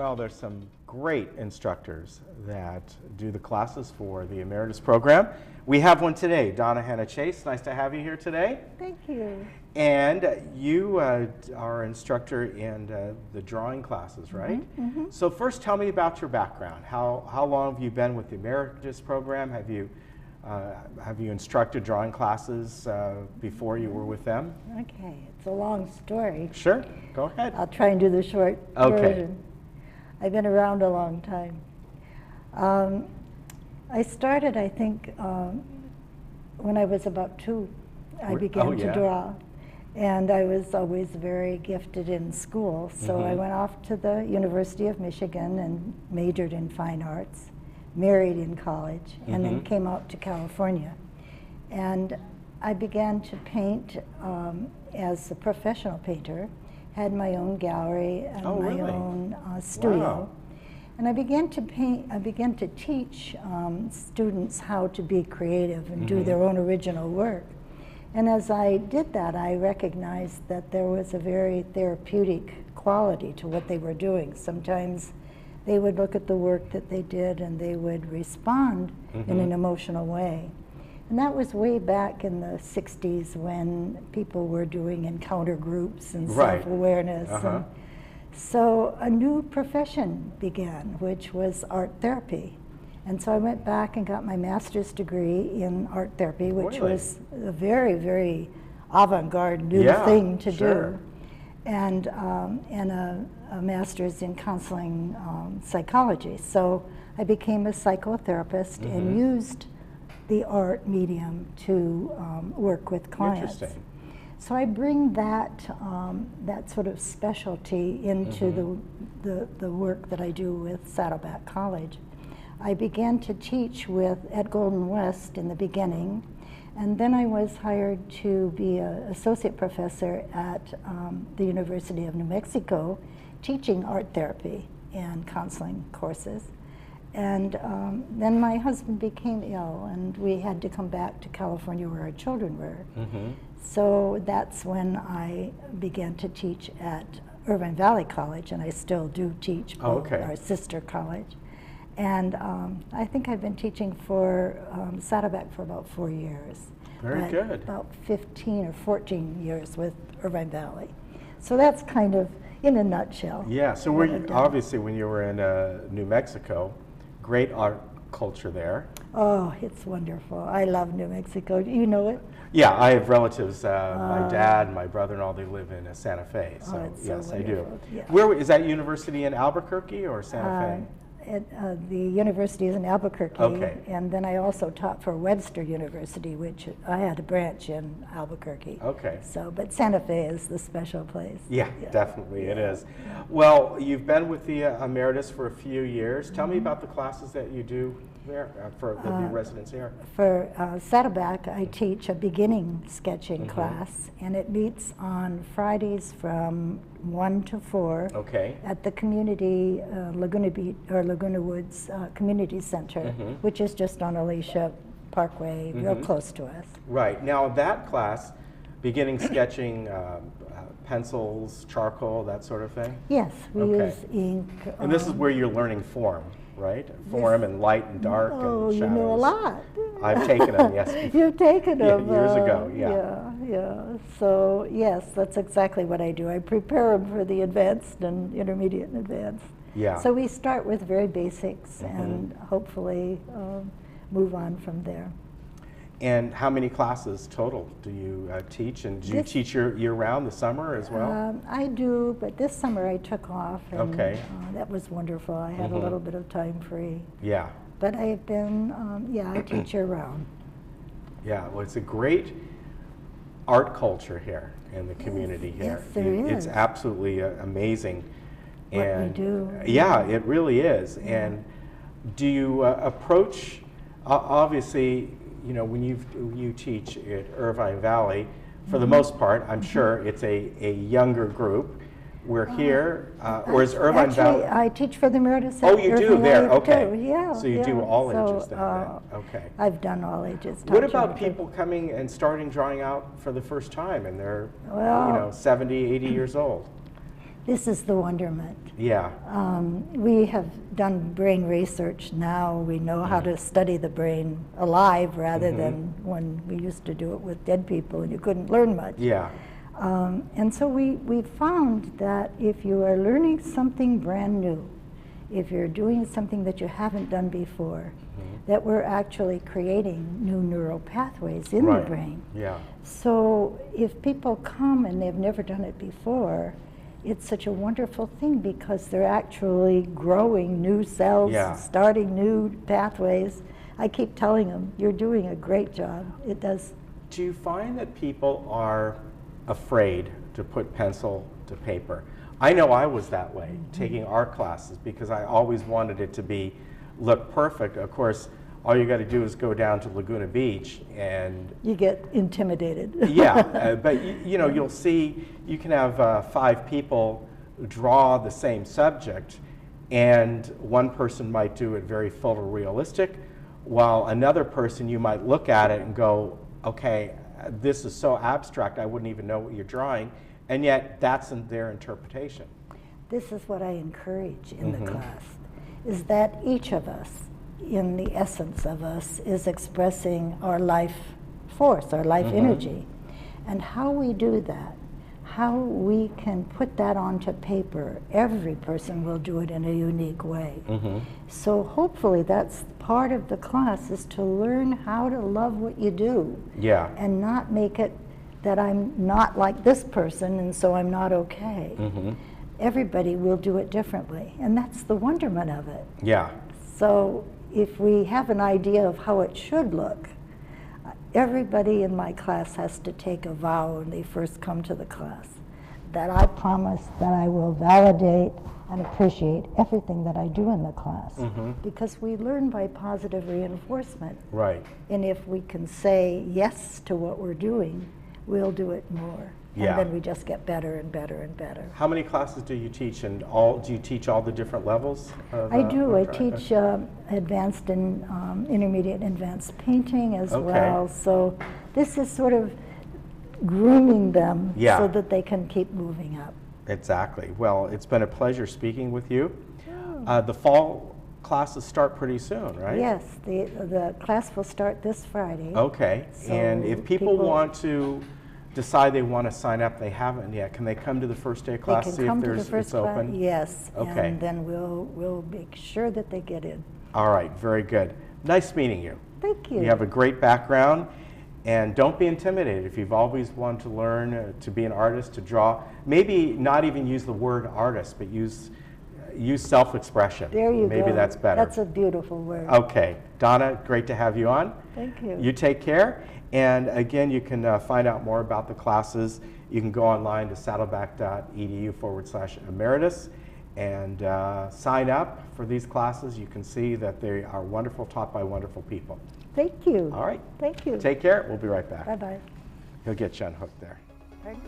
Well, there's some great instructors that do the classes for the Emeritus program. We have one today, Donna Hannah Chase. Nice to have you here today. Thank you. And you are an instructor in the drawing classes, right? Mm-hmm. So first, tell me about your background. How long have you been with the Emeritus program? Have you instructed drawing classes before you were with them? Okay, it's a long story. Sure, go ahead. I'll try and do the short version. I've been around a long time. I started, I think, when I was about 2. I began to draw. And I was always very gifted in school, so I went off to the University of Michigan and majored in fine arts, married in college, and then came out to California. And I began to paint as a professional painter, had my own gallery and my own studio. Wow. And I began to paint, I began to teach students how to be creative and do their own original work. And as I did that, I recognized that there was a very therapeutic quality to what they were doing. Sometimes they would look at the work that they did and they would respond in an emotional way. And that was way back in the 60s when people were doing encounter groups and self-awareness. And so a new profession began, which was art therapy. And so I went back and got my master's degree in art therapy, which was a very, very avant-garde new thing to do. And a master's in counseling psychology. So I became a psychotherapist and used the art medium to work with clients. Interesting. So I bring that that sort of specialty into the work that I do with Saddleback College. I began to teach at Golden West in the beginning, and then I was hired to be an associate professor at the University of New Mexico, teaching art therapy and counseling courses. And then my husband became ill, and we had to come back to California where our children were. So that's when I began to teach at Irvine Valley College, and I still do teach both our sister college. And I think I've been teaching for Saddleback for about 4 years. Very good. About 15 or 14 years with Irvine Valley. So that's kind of in a nutshell. Yeah, so obviously when you were in New Mexico, great art culture there. Oh, it's wonderful. I love New Mexico. Do you know it? Yeah, I have relatives, my dad and my brother and all, they live in Santa Fe. So yes, I do. Yeah. Where is that university, in Albuquerque or Santa Fe? The university is in Albuquerque, and then I also taught for Webster University, which I had a branch in Albuquerque. So, but Santa Fe is the special place. Yeah, definitely it is. Well, you've been with the Emeritus for a few years. Tell me about the classes that you do there for the new residents here. For Saddleback, I teach a beginning sketching class, and it meets on Fridays from 1 to 4 at the community Laguna Beach or Laguna Woods Community Center, which is just on Alicia Parkway, real close to us. Right. Now that class, beginning sketching, pencils, charcoal, that sort of thing? Yes, we use ink. And this is where you're learning form, right? Form and light and dark and shadows. You know a lot. I've taken them, yes. You've taken them. Years ago, Yeah. So, yes, that's exactly what I do. I prepare them for the advanced and intermediate and advanced. Yeah. So we start with very basics and hopefully move on from there. And how many classes total do you teach? And do you teach year-round, the summer as well? I do, but this summer I took off, and that was wonderful. I had a little bit of time free. Yeah. But I've been, I teach year-round. Yeah, well, it's a great art culture here in the community here. Yes, there is. It's absolutely amazing. What we do. Yeah, it really is. And do you approach, obviously, you know, when you teach at Irvine Valley, for the most part, I'm sure it's a younger group. We're here, or is Irvine Valley? I teach for the Emeritus. Oh, you do there, okay. Too. Yeah. So you do all ages then, okay. I've done all ages. What about people coming and starting drawing out for the first time and they're, 70, 80 years old? This is the wonderment. Yeah. We have done brain research now. We know how to study the brain alive rather than when we used to do it with dead people and you couldn't learn much. Yeah. And so we found that if you are learning something brand new, if you're doing something that you haven't done before, that we're actually creating new neural pathways in the brain. Yeah. So if people come and they've never done it before, it's such a wonderful thing because they're actually growing new cells, starting new pathways. I keep telling them, you're doing a great job. It does. Do you find that people are afraid to put pencil to paper? I know I was that way, taking art classes, because I always wanted it to look perfect. Of course, all you got to do is go down to Laguna Beach and you get intimidated. But you know, you'll see, you can have 5 people draw the same subject, and one person might do it very photorealistic, while another person, you might look at it and go, okay, this is so abstract, I wouldn't even know what you're drawing, and yet that's in their interpretation. This is what I encourage in the class, is that each of us, in the essence of us, is expressing our life force, our life energy. And how we do that, how we can put that onto paper, every person will do it in a unique way. So hopefully that's part of the class, is to learn how to love what you do. And not make it that I'm not like this person and so I'm not okay. Everybody will do it differently, and that's the wonderment of it. So if we have an idea of how it should look, everybody in my class has to take a vow when they first come to the class, that I promise that I will validate and appreciate everything that I do in the class. Because we learn by positive reinforcement. And if we can say yes to what we're doing, we'll do it more. And then we just get better and better and better. How many classes do you teach, and do you teach all the different levels? I do. I teach advanced and intermediate and advanced painting as well. So this is sort of grooming them so that they can keep moving up. Exactly. Well, it's been a pleasure speaking with you. The fall classes start pretty soon, right? Yes, the class will start this Friday. Okay. So and if people want to decide they want to sign up, they haven't yet, can they come to the first day class, see if it's open? Yes. Okay. And then we'll make sure that they get in. All right, very good. Nice meeting you. Thank you. You have a great background, and don't be intimidated. If you've always wanted to learn to be an artist, to draw, maybe not even use the word artist, but use self-expression. There you go. Maybe that's better. That's a beautiful word. Okay. Donna, great to have you on. Thank you. You take care. And again, you can find out more about the classes. You can go online to saddleback.edu/emeritus and sign up for these classes. You can see that they are wonderful, taught by wonderful people. Thank you. All right. Thank you. Take care. We'll be right back. Bye-bye. He'll get you unhooked there. Pardon?